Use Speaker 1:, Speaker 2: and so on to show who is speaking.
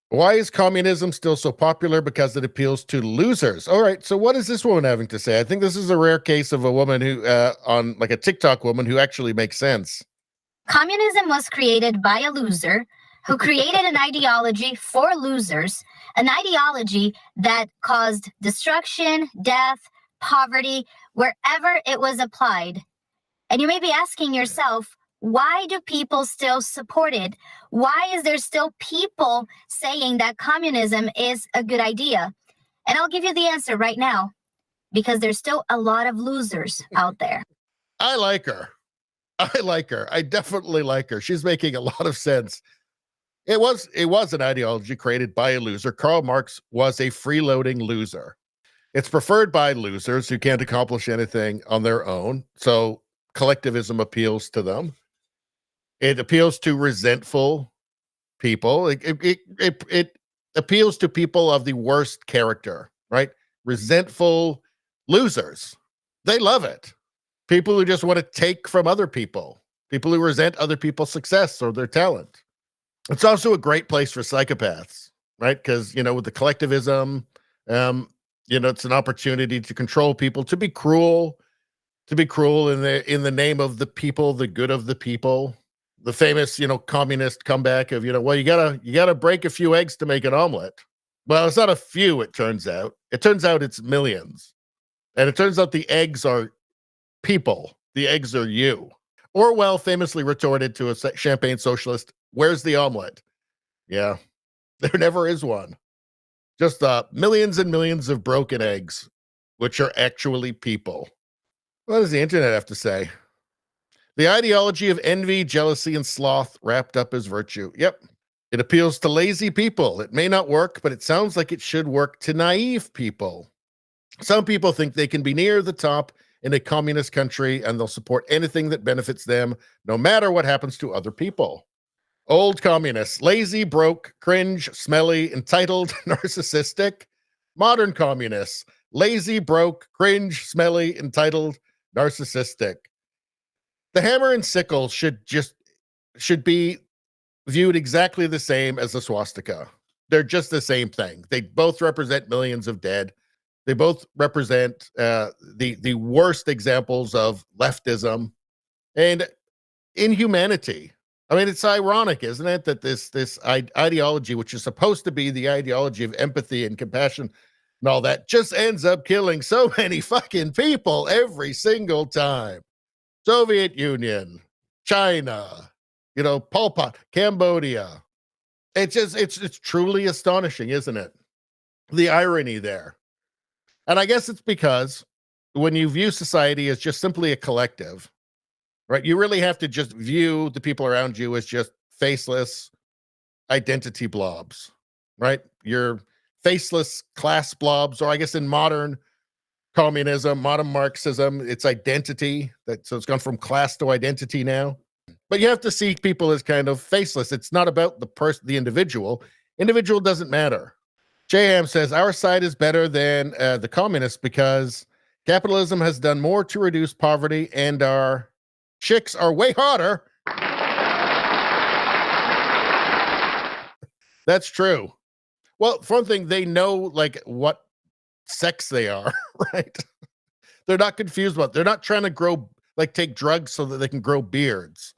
Speaker 1: Why is communism still so popular? Because it appeals to losers. All right. So what is this woman having to say? I think this is a rare case of a woman who, on like a TikTok woman who actually makes sense.
Speaker 2: Communism was created by a loser who created an ideology for losers, an ideology that caused destruction, death, poverty, wherever it was applied. And you may be asking yourself, why do people still support it? Why is there still people saying that communism is a good idea? And I'll give you the answer right now, because there's still a lot of losers out there.
Speaker 1: I like her. I like her. I definitely like her. She's making a lot of sense. It was an ideology created by a loser. Karl Marx was a freeloading loser. It's preferred by losers who can't accomplish anything on their own. So collectivism appeals to them. It appeals to resentful people. It appeals to people of the worst character, right? Resentful losers. They love it. People who just want to take from other people, people who resent other people's success or their talent. It's also a great place for psychopaths, right? Because, with the collectivism, it's an opportunity to control people, to be cruel in the name of the people, the good of the people. The famous, communist comeback of, well, you gotta break a few eggs to make an omelet. Well, it's not a few, it turns out. It turns out it's millions. And it turns out the eggs are people. The eggs are you. Orwell famously retorted to a champagne socialist, "Where's the omelet?" Yeah, there never is one. Just millions and millions of broken eggs, which are actually people. What does the internet have to say? The ideology of envy, jealousy, and sloth wrapped up as virtue. Yep. It appeals to lazy people. It may not work, but it sounds like it should work to naive people. Some people think they can be near the top in a communist country and they'll support anything that benefits them, no matter what happens to other people. Old communists, lazy, broke, cringe, smelly, entitled, narcissistic. Modern communists, lazy, broke, cringe, smelly, entitled, narcissistic. The hammer and sickle should be viewed exactly the same as the swastika. They're just the same thing. They both represent millions of dead. They both represent the worst examples of leftism and inhumanity. I mean, it's ironic, isn't it, that this ideology, which is supposed to be the ideology of empathy and compassion and all that, just ends up killing so many fucking people every single time. Soviet Union, China, Pol Pot, Cambodia. It's truly astonishing, isn't it? The irony there. And I guess it's because when you view society as just simply a collective, right? You really have to just view the people around you as just faceless identity blobs, right? You're faceless class blobs, or I guess in modern communism, modern Marxism, it's identity. So it's gone from class to identity now. But you have to see people as kind of faceless. It's not about the individual. Individual doesn't matter. J.M. says, our side is better than the communists because capitalism has done more to reduce poverty and our chicks are way hotter. That's true. Well, for one thing, they know like what sex they are, right? They're not confused about it. They're not trying to take drugs so that they can grow beards.